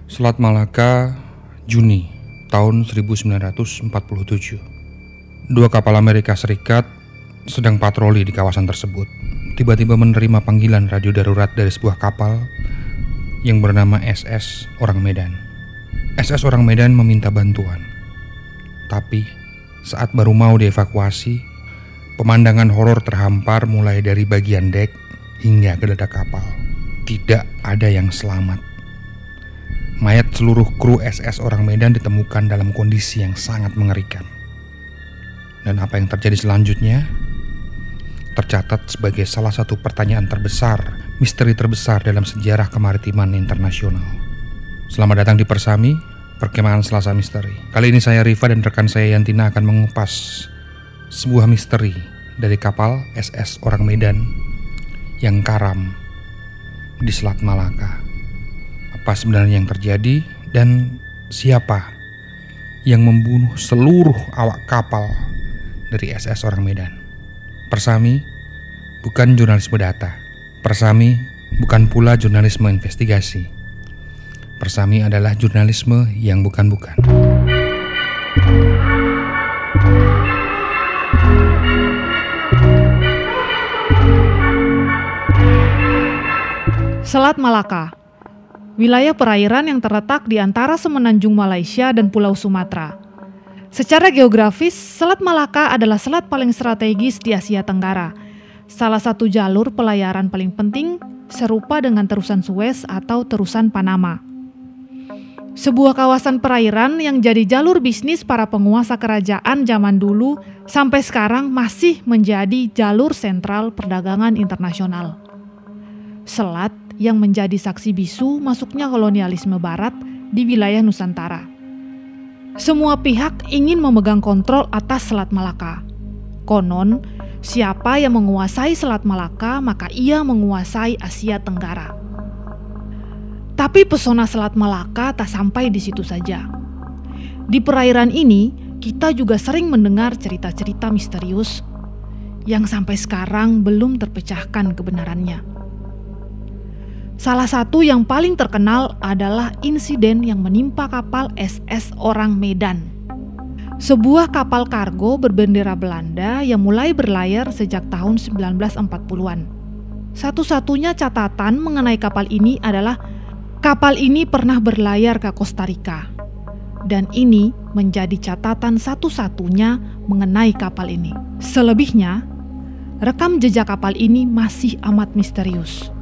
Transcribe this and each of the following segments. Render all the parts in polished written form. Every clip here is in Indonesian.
Selat Malaka, Juni tahun 1947. Dua kapal Amerika Serikat sedang patroli di kawasan tersebut. Tiba-tiba menerima panggilan radio darurat dari sebuah kapal yang bernama SS Orang Medan. SS Orang Medan meminta bantuan. Tapi saat baru mau dievakuasi, pemandangan horor terhampar mulai dari bagian dek hingga ke dada kapal. Tidak ada yang selamat. Mayat seluruh kru SS Orang Medan ditemukan dalam kondisi yang sangat mengerikan. Dan apa yang terjadi selanjutnya tercatat sebagai salah satu pertanyaan terbesar, misteri terbesar dalam sejarah kemaritiman internasional. Selamat datang di Persami, Perkemahan Selasa Misteri. Kali ini saya Riva dan rekan saya Yantina akan mengupas sebuah misteri dari kapal SS Orang Medan yang karam di Selat Malaka. Apa sebenarnya yang terjadi dan siapa yang membunuh seluruh awak kapal dari SS Orang Medan? Persami bukan jurnalisme data. Persami bukan pula jurnalisme investigasi. Persami adalah jurnalisme yang bukan-bukan. Selat Malaka, wilayah perairan yang terletak di antara semenanjung Malaysia dan Pulau Sumatera. Secara geografis, Selat Malaka adalah selat paling strategis di Asia Tenggara. Salah satu jalur pelayaran paling penting, serupa dengan terusan Suez atau terusan Panama. Sebuah kawasan perairan yang jadi jalur bisnis para penguasa kerajaan zaman dulu sampai sekarang masih menjadi jalur sentral perdagangan internasional. Selat yang menjadi saksi bisu masuknya kolonialisme barat di wilayah Nusantara. Semua pihak ingin memegang kontrol atas Selat Malaka. Konon, siapa yang menguasai Selat Malaka, maka ia menguasai Asia Tenggara. Tapi pesona Selat Malaka tak sampai di situ saja. Di perairan ini, kita juga sering mendengar cerita-cerita misterius yang sampai sekarang belum terpecahkan kebenarannya. Salah satu yang paling terkenal adalah insiden yang menimpa kapal SS Orang Medan. Sebuah kapal kargo berbendera Belanda yang mulai berlayar sejak tahun 1940-an. Satu-satunya catatan mengenai kapal ini adalah kapal ini pernah berlayar ke Costa Rica. Dan ini menjadi catatan satu-satunya mengenai kapal ini. Selebihnya, rekam jejak kapal ini masih amat misterius.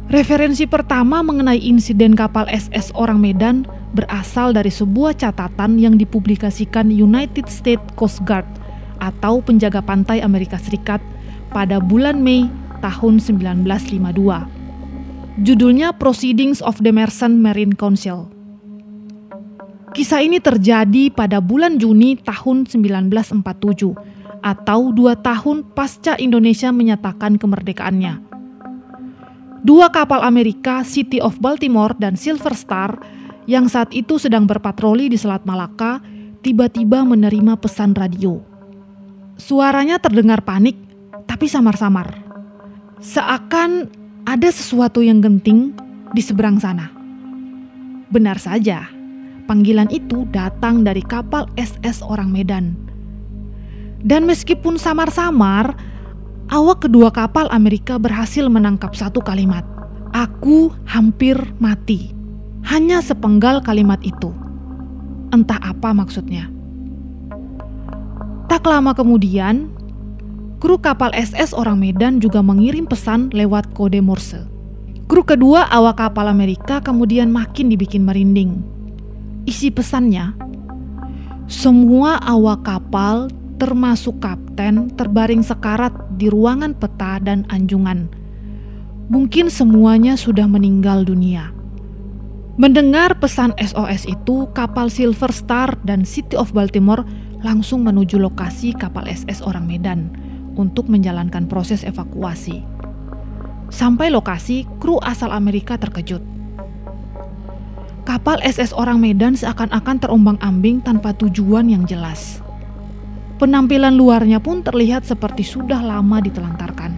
Referensi pertama mengenai insiden kapal SS Orang Medan berasal dari sebuah catatan yang dipublikasikan United States Coast Guard atau penjaga pantai Amerika Serikat pada bulan Mei tahun 1952. Judulnya Proceedings of the Merchant Marine Council. Kisah ini terjadi pada bulan Juni tahun 1947 atau 2 tahun pasca Indonesia menyatakan kemerdekaannya. Dua kapal Amerika, City of Baltimore dan Silver Star, yang saat itu sedang berpatroli di Selat Malaka, tiba-tiba menerima pesan radio. Suaranya terdengar panik, tapi samar-samar. Seakan ada sesuatu yang genting di seberang sana. Benar saja, panggilan itu datang dari kapal SS Orang Medan. Dan meskipun samar-samar, awak kedua kapal Amerika berhasil menangkap satu kalimat, "Aku hampir mati." Hanya sepenggal kalimat itu. Entah apa maksudnya. Tak lama kemudian, kru kapal SS Orang Medan juga mengirim pesan lewat kode Morse. Kru kedua awak kapal Amerika kemudian makin dibikin merinding. Isi pesannya, semua awak kapal termasuk kapten terbaring sekarat di ruangan peta dan anjungan. Mungkin semuanya sudah meninggal dunia. Mendengar pesan SOS itu, kapal Silver Star dan City of Baltimore langsung menuju lokasi kapal SS Orang Medan untuk menjalankan proses evakuasi. Sampai lokasi, kru asal Amerika terkejut. Kapal SS Orang Medan seakan-akan terombang-ambing tanpa tujuan yang jelas. Penampilan luarnya pun terlihat seperti sudah lama ditelantarkan.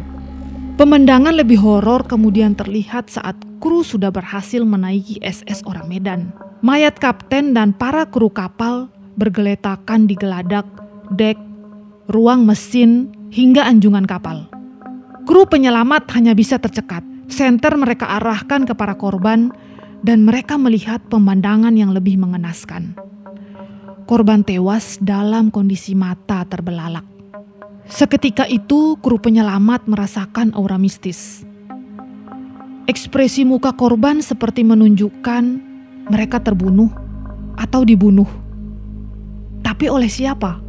Pemandangan lebih horor kemudian terlihat saat kru sudah berhasil menaiki SS Orang Medan. Mayat kapten dan para kru kapal bergeletakan di geladak, dek, ruang mesin, hingga anjungan kapal. Kru penyelamat hanya bisa tercekat. Senter mereka arahkan ke para korban dan mereka melihat pemandangan yang lebih mengenaskan. Korban tewas dalam kondisi mata terbelalak. Seketika itu kru penyelamat merasakan aura mistis. Ekspresi muka korban seperti menunjukkan mereka terbunuh atau dibunuh. Tapi oleh siapa?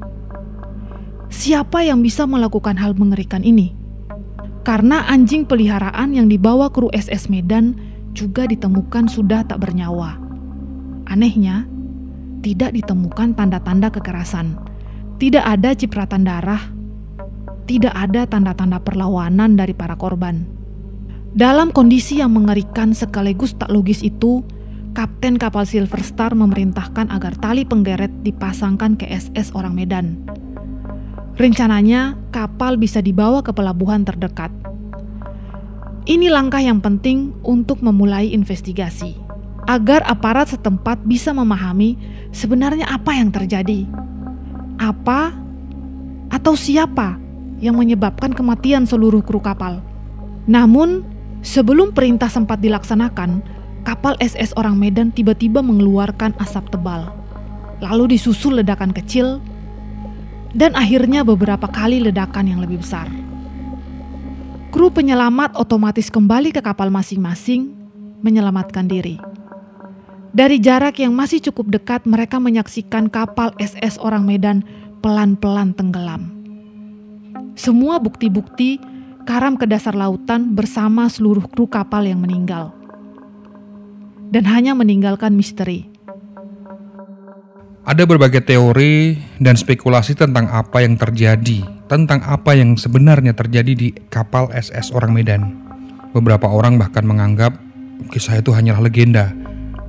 Siapa yang bisa melakukan hal mengerikan ini? Karena anjing peliharaan yang dibawa kru SS Medan juga ditemukan sudah tak bernyawa. Anehnya, tidak ditemukan tanda-tanda kekerasan. Tidak ada cipratan darah. Tidak ada tanda-tanda perlawanan dari para korban. Dalam kondisi yang mengerikan sekaligus tak logis itu, Kapten kapal Silver Star memerintahkan agar tali penggeret dipasangkan ke SS Orang Medan. Rencananya, kapal bisa dibawa ke pelabuhan terdekat. Ini langkah yang penting untuk memulai investigasi, agar aparat setempat bisa memahami sebenarnya apa yang terjadi. Apa atau siapa yang menyebabkan kematian seluruh kru kapal. Namun, sebelum perintah sempat dilaksanakan, kapal SS Orang Medan tiba-tiba mengeluarkan asap tebal. Lalu disusul ledakan kecil, dan akhirnya beberapa kali ledakan yang lebih besar. Kru penyelamat otomatis kembali ke kapal masing-masing, menyelamatkan diri. Dari jarak yang masih cukup dekat, mereka menyaksikan kapal SS Orang Medan pelan-pelan tenggelam. Semua bukti-bukti karam ke dasar lautan bersama seluruh kru kapal yang meninggal. Dan hanya meninggalkan misteri. Ada berbagai teori dan spekulasi tentang apa yang terjadi, tentang apa yang sebenarnya terjadi di kapal SS Orang Medan. Beberapa orang bahkan menganggap kisah itu hanyalah legenda,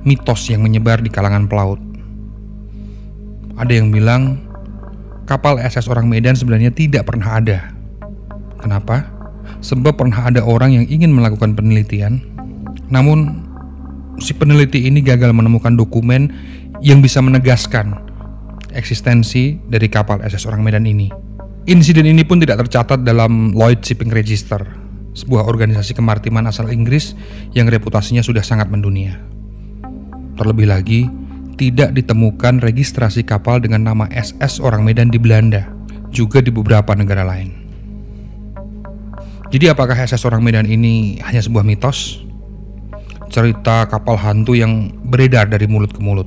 mitos yang menyebar di kalangan pelaut. Ada yang bilang kapal SS Orang Medan sebenarnya tidak pernah ada. Kenapa? Sebab pernah ada orang yang ingin melakukan penelitian, namun si peneliti ini gagal menemukan dokumen yang bisa menegaskan eksistensi dari kapal SS Orang Medan ini. Insiden ini pun tidak tercatat dalam Lloyd's Shipping Register, sebuah organisasi kemaritiman asal Inggris yang reputasinya sudah sangat mendunia. Terlebih lagi, tidak ditemukan registrasi kapal dengan nama SS Orang Medan di Belanda, juga di beberapa negara lain. Jadi apakah SS Orang Medan ini hanya sebuah mitos? Cerita kapal hantu yang beredar dari mulut ke mulut?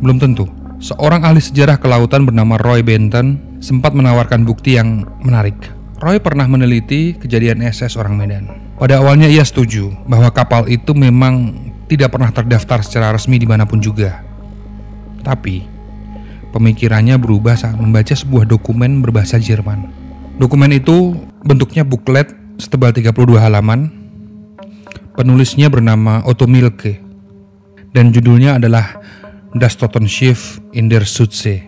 Belum tentu. Seorang ahli sejarah kelautan bernama Roy Benton sempat menawarkan bukti yang menarik. Roy pernah meneliti kejadian SS Orang Medan. Pada awalnya ia setuju bahwa kapal itu memang tidak pernah terdaftar secara resmi dimanapun juga. Tapi, pemikirannya berubah saat membaca sebuah dokumen berbahasa Jerman. Dokumen itu bentuknya buklet setebal 32 halaman. Penulisnya bernama Otto Mielke dan judulnya adalah Das Totenschiff in der Südsee,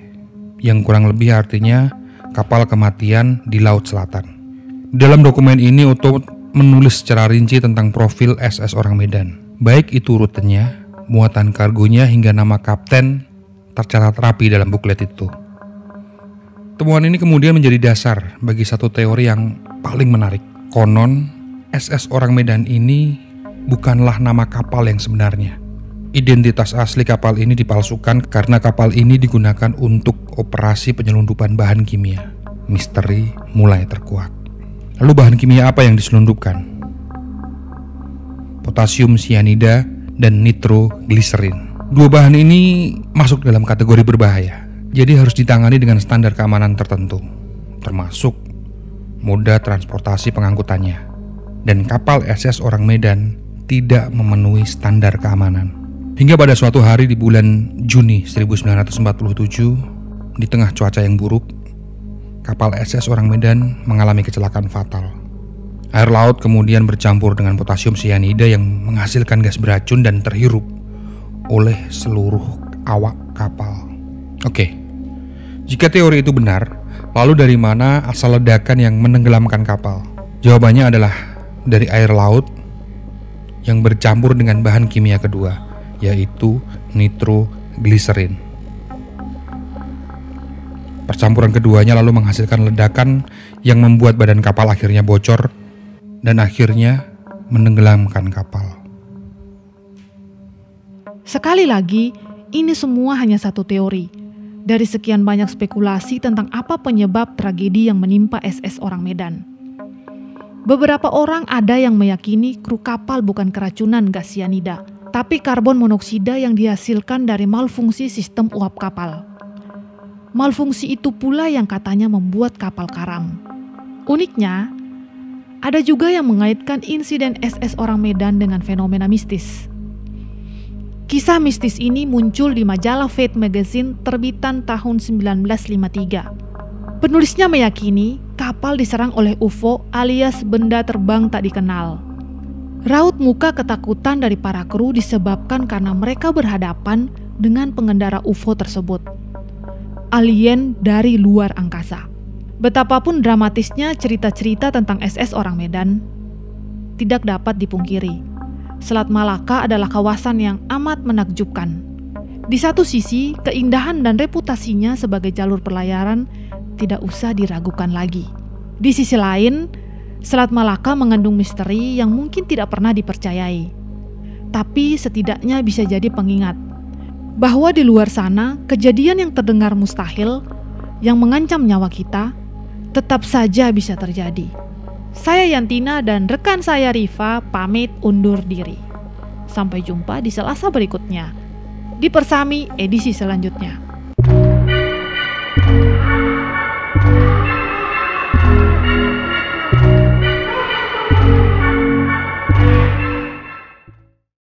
yang kurang lebih artinya kapal kematian di Laut Selatan. Dalam dokumen ini Otto menulis secara rinci tentang profil SS Orang Medan, baik itu rutenya, muatan kargonya hingga nama kapten tercatat rapi dalam buklet itu. Temuan ini kemudian menjadi dasar bagi satu teori yang paling menarik. Konon, SS Orang Medan ini bukanlah nama kapal yang sebenarnya. Identitas asli kapal ini dipalsukan karena kapal ini digunakan untuk operasi penyelundupan bahan kimia. Misteri mulai terkuak. Lalu bahan kimia apa yang diselundupkan? Potasium sianida dan nitrogliserin. Dua bahan ini masuk dalam kategori berbahaya. Jadi harus ditangani dengan standar keamanan tertentu, termasuk moda transportasi pengangkutannya. Dan kapal SS Orang Medan tidak memenuhi standar keamanan. Hingga pada suatu hari di bulan Juni 1947, di tengah cuaca yang buruk, kapal SS Orang Medan mengalami kecelakaan fatal. Air laut kemudian bercampur dengan potasium sianida yang menghasilkan gas beracun dan terhirup oleh seluruh awak kapal. Oke, jika teori itu benar, lalu dari mana asal ledakan yang menenggelamkan kapal? Jawabannya adalah dari air laut yang bercampur dengan bahan kimia kedua, yaitu nitrogliserin. Percampuran keduanya lalu menghasilkan ledakan yang membuat badan kapal akhirnya bocor dan akhirnya menenggelamkan kapal. Sekali lagi, ini semua hanya satu teori dari sekian banyak spekulasi tentang apa penyebab tragedi yang menimpa SS Orang Medan. Beberapa orang ada yang meyakini kru kapal bukan keracunan gas sianida, tapi karbon monoksida yang dihasilkan dari malfungsi sistem uap kapal. Malfungsi itu pula yang katanya membuat kapal karam. Uniknya, ada juga yang mengaitkan insiden SS Orang Medan dengan fenomena mistis. Kisah mistis ini muncul di majalah Fate Magazine terbitan tahun 1953. Penulisnya meyakini kapal diserang oleh UFO alias benda terbang tak dikenal. Raut muka ketakutan dari para kru disebabkan karena mereka berhadapan dengan pengendara UFO tersebut. Alien dari luar angkasa. Betapapun dramatisnya cerita-cerita tentang SS Orang Medan, tidak dapat dipungkiri. Selat Malaka adalah kawasan yang amat menakjubkan. Di satu sisi, keindahan dan reputasinya sebagai jalur pelayaran tidak usah diragukan lagi. Di sisi lain, Selat Malaka mengandung misteri yang mungkin tidak pernah dipercayai. Tapi setidaknya bisa jadi pengingat bahwa di luar sana kejadian yang terdengar mustahil, yang mengancam nyawa kita, tetap saja bisa terjadi. Saya Yantina dan rekan saya Riva pamit undur diri. Sampai jumpa di Selasa berikutnya di Persami edisi selanjutnya.